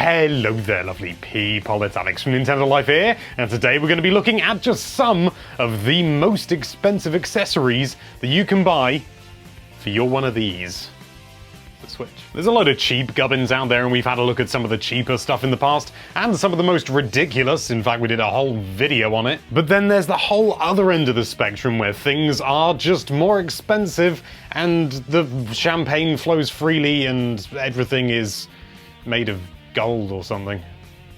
Hello there, lovely people, it's Alex from Nintendo Life here, and today we're going to be looking at just some of the most expensive accessories that you can buy for your one of these. The Switch. There's a load of cheap gubbins out there, and we've had a look at some of the cheaper stuff in the past, and some of the most ridiculous. In fact, we did a whole video on it. But then there's the whole other end of the spectrum where things are just more expensive, and the champagne flows freely, and everything is made of gold or something.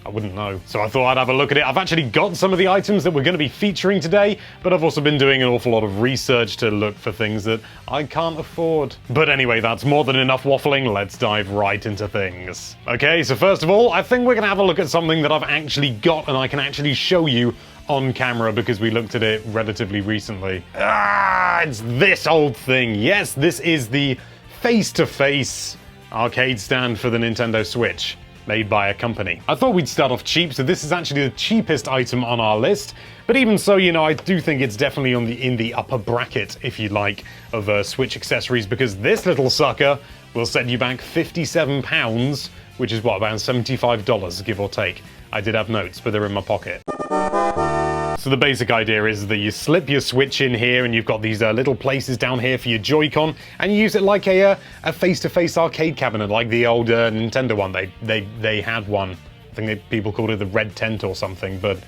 I wouldn't know. So I thought I'd have a look at it. I've actually got some of the items that we're going to be featuring today, but I've also been doing an awful lot of research to look for things that I can't afford. But anyway, that's more than enough waffling. Let's dive right into things. Okay, so first of all, I think we're going to have a look at something that I've actually got and I can actually show you on camera because we looked at it relatively recently. It's this old thing. Yes, this is the face-to-face arcade stand for the Nintendo Switch, made by a company. I thought we'd start off cheap, so this is actually the cheapest item on our list. But even so, you know, I do think it's definitely in the upper bracket, if you like, of Switch accessories, because this little sucker will set you back £57, which is what, about $75, give or take. I did have notes, but they're in my pocket. So the basic idea is that you slip your Switch in here and you've got these little places down here for your Joy-Con, and you use it like a face-to-face arcade cabinet, like the old Nintendo one. They had one. I think people called it the Red Tent or something, but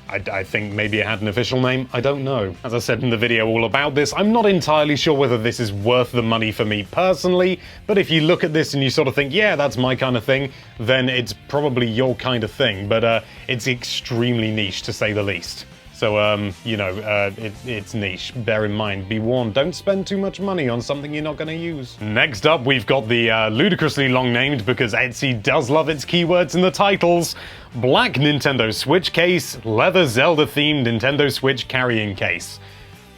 I think maybe it had an official name. I don't know. As I said in the video all about this, I'm not entirely sure whether this is worth the money for me personally, but if you look at this and you sort of think, yeah, that's my kind of thing, then it's probably your kind of thing, but it's extremely niche, to say the least. So, you know, it's niche. Bear in mind, be warned, don't spend too much money on something you're not going to use. Next up, we've got the ludicrously long named, because Etsy does love its keywords in the titles, black Nintendo Switch case, leather Zelda-themed Nintendo Switch carrying case.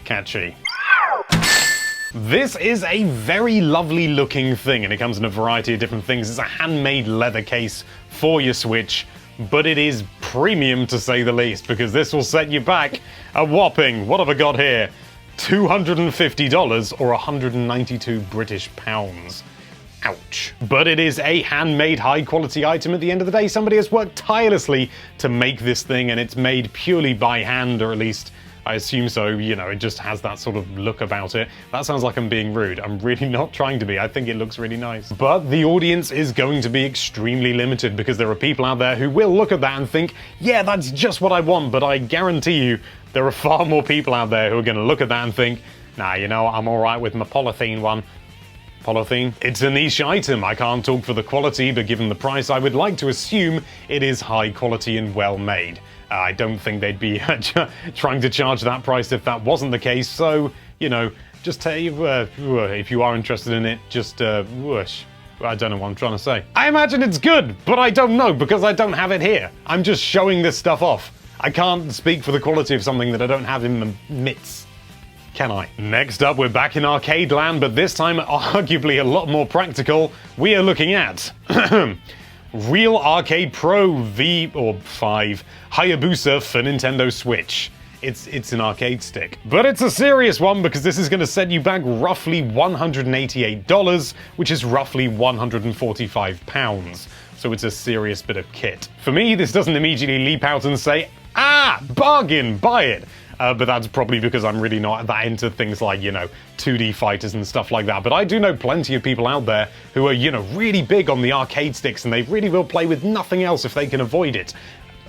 Catchy. This is a very lovely looking thing, and it comes in a variety of different things. It's a handmade leather case for your Switch, but it is premium, to say the least, because this will set you back a whopping, what have I got here, $250 or 192 British pounds. Ouch. But it is a handmade high-quality item at the end of the day. Somebody has worked tirelessly to make this thing, and it's made purely by hand, or at least I assume so. You know, it just has that sort of look about it. That sounds like I'm being rude. I'm really not trying to be. I think it looks really nice. But the audience is going to be extremely limited, because there are people out there who will look at that and think, yeah, that's just what I want. But I guarantee you, there are far more people out there who are going to look at that and think, nah, you know, I'm all right with my polythene one. Polythene? It's a niche item. I can't talk for the quality, but given the price, I would like to assume it is high quality and well made. I don't think they'd be trying to charge that price if that wasn't the case, so, you know, just tell you, if you are interested in it, just, whoosh. I don't know what I'm trying to say. I imagine it's good, but I don't know, because I don't have it here. I'm just showing this stuff off. I can't speak for the quality of something that I don't have in the mitts. Can I? Next up, we're back in arcade land, but this time arguably a lot more practical. We are looking at Real Arcade Pro V or 5 Hayabusa for Nintendo Switch. It's an arcade stick. But it's a serious one, because this is going to set you back roughly $188, which is roughly £145. So it's a serious bit of kit. For me, this doesn't immediately leap out and say, ah, bargain, buy it. But that's probably because I'm really not that into things like, you know, 2D fighters and stuff like that. But I do know plenty of people out there who are, you know, really big on the arcade sticks, and they really will play with nothing else if they can avoid it.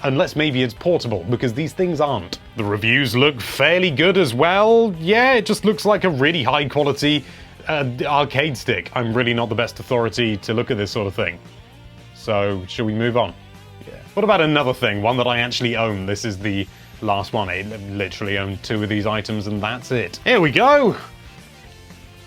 Unless maybe it's portable, because these things aren't. The reviews look fairly good as well. Yeah, it just looks like a really high quality arcade stick. I'm really not the best authority to look at this sort of thing. So, shall we move on? Yeah. What about another thing, one that I actually own? This is the last one. I literally own 2 of these items, and that's it. Here we go!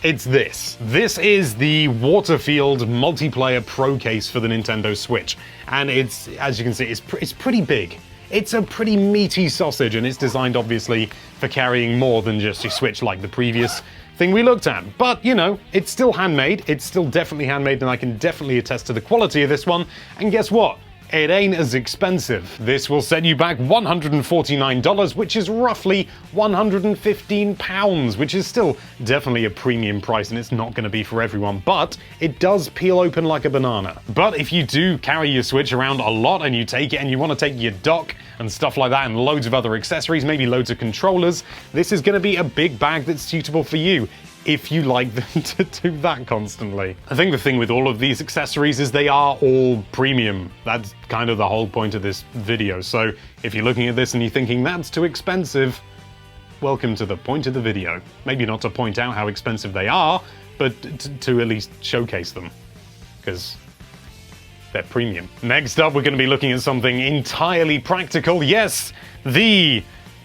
It's this. This is the Waterfield Multiplayer Pro case for the Nintendo Switch. And it's, as you can see, it's pretty big. It's a pretty meaty sausage, and it's designed, obviously, for carrying more than just your Switch like the previous thing we looked at. But, you know, it's still handmade. It's still definitely handmade, and I can definitely attest to the quality of this one. And guess what? it ain't as expensive. This will set you back $149, which is roughly £115, which is still definitely a premium price, and it's not going to be for everyone, but it does peel open like a banana. But if you do carry your Switch around a lot and you take it and you want to take your dock and stuff like that and loads of other accessories, maybe loads of controllers, this is going to be a big bag that's suitable for you, if you like them to do that constantly. I think the thing with all of these accessories is they are all premium. That's kind of the whole point of this video. So if you're looking at this and you're thinking that's too expensive, welcome to the point of the video. Maybe not to point out how expensive they are, but to at least showcase them, because they're premium. Next up, we're going to be looking at something entirely practical. Yes, the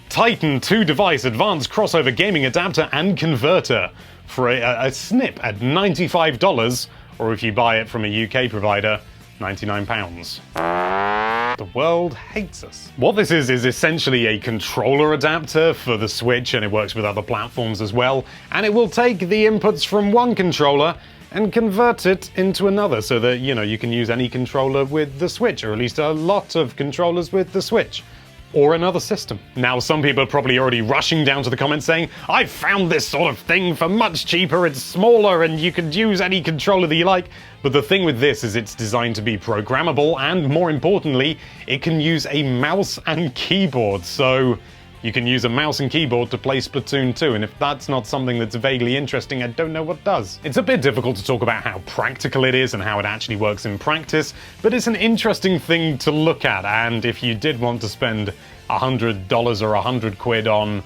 Titan 2 device advanced crossover gaming adapter and converter for a snip at $95, or if you buy it from a UK provider, £99. The world hates us. What this is essentially a controller adapter for the Switch, and it works with other platforms as well, and it will take the inputs from one controller and convert it into another so that, you can use any controller with the Switch, or at least a lot of controllers with the Switch, or another system. Now, some people are probably already rushing down to the comments saying, "I've found this sort of thing for much cheaper, it's smaller, and you could use any controller that you like." But the thing with this is it's designed to be programmable, and more importantly, it can use a mouse and keyboard. So you can use a mouse and keyboard to play Splatoon 2, and if that's not something that's vaguely interesting, I don't know what does. It's a bit difficult to talk about how practical it is and how it actually works in practice, but it's an interesting thing to look at, and if you did want to spend $100 or £100 on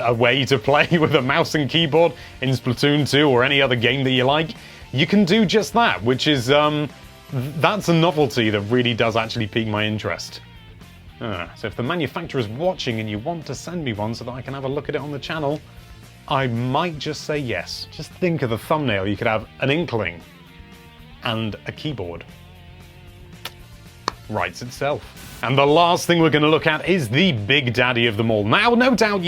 a way to play with a mouse and keyboard in Splatoon 2 or any other game that you like, you can do just that, which is, that's a novelty that really does actually pique my interest. So if the manufacturer's watching and you want to send me one so that I can have a look at it on the channel, I might just say yes. Just think of the thumbnail. You could have an inkling and a keyboard. Writes itself. And the last thing we're going to look at is the big daddy of them all. Now, no doubt,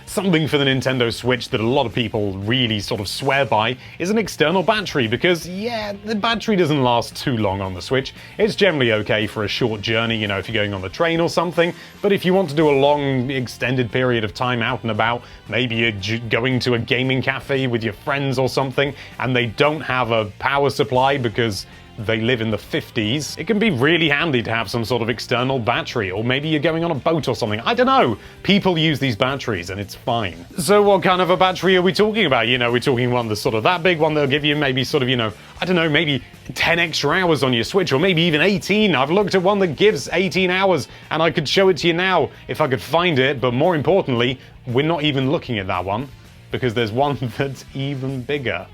something for the Nintendo Switch that a lot of people really sort of swear by is an external battery, because, yeah, the battery doesn't last too long on the Switch. It's generally okay for a short journey, if you're going on the train or something, but if you want to do a long, extended period of time out and about, maybe you're going to a gaming cafe with your friends or something, and they don't have a power supply because they live in the 50s, it can be really handy to have some sort of external battery, or maybe you're going on a boat or something. I don't know. People use these batteries and it's fine. So what kind of a battery are we talking about? We're talking one that's sort of that big, one that'll give you maybe sort of, I don't know, maybe 10 extra hours on your Switch, or maybe even 18. I've looked at one that gives 18 hours, and I could show it to you now if I could find it, but more importantly, we're not even looking at that one, because there's one that's even bigger.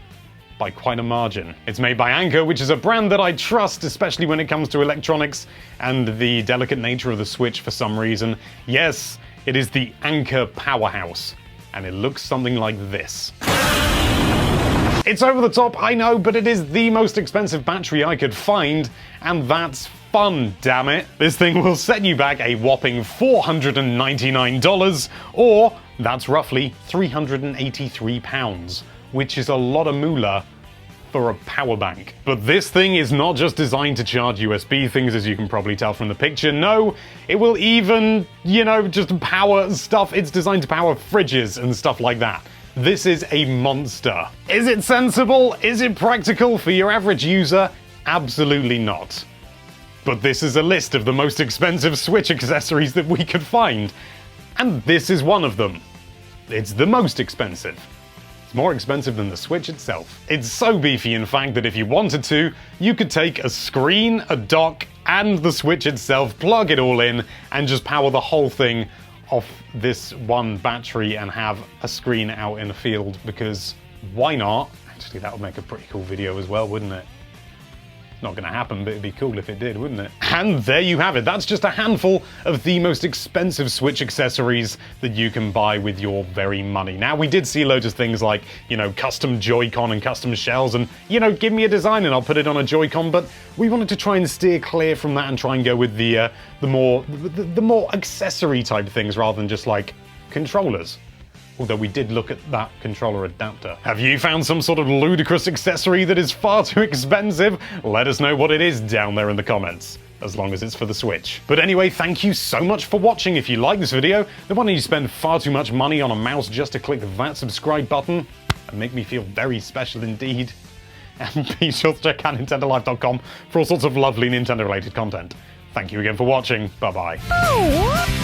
By quite a margin. It's made by Anker, which is a brand that I trust, especially when it comes to electronics and the delicate nature of the Switch for some reason. Yes, it is the Anker Powerhouse, and it looks something like this. It's over the top, I know, but it is the most expensive battery I could find, and that's fun, damn it. This thing will set you back a whopping $499, or that's roughly £383. Which is a lot of moolah for a power bank. But this thing is not just designed to charge USB things, as you can probably tell from the picture. No, it will even, just power stuff. It's designed to power fridges and stuff like that. This is a monster. Is it sensible? Is it practical for your average user? Absolutely not. But this is a list of the most expensive Switch accessories that we could find. And this is one of them. It's the most expensive. It's more expensive than the Switch itself. It's so beefy, in fact, that if you wanted to, you could take a screen, a dock, and the Switch itself, plug it all in, and just power the whole thing off this one battery and have a screen out in the field, because why not? Actually, that would make a pretty cool video as well, wouldn't it? Not gonna happen, but it'd be cool if it did, wouldn't it? And there you have it. That's just a handful of the most expensive Switch accessories that you can buy with your very money. Now, we did see loads of things like, custom Joy-Con and custom shells and, give me a design and I'll put it on a Joy-Con, but we wanted to try and steer clear from that and try and go with the more accessory type things rather than just like controllers. Although we did look at that controller adapter. Have you found some sort of ludicrous accessory that is far too expensive? Let us know what it is down there in the comments. as long as it's for the Switch. But anyway, thank you so much for watching. If you like this video, then why don't you spend far too much money on a mouse just to click that subscribe button and make me feel very special indeed. And be sure to check out NintendoLife.com for all sorts of lovely Nintendo-related content. Thank you again for watching. Bye-bye.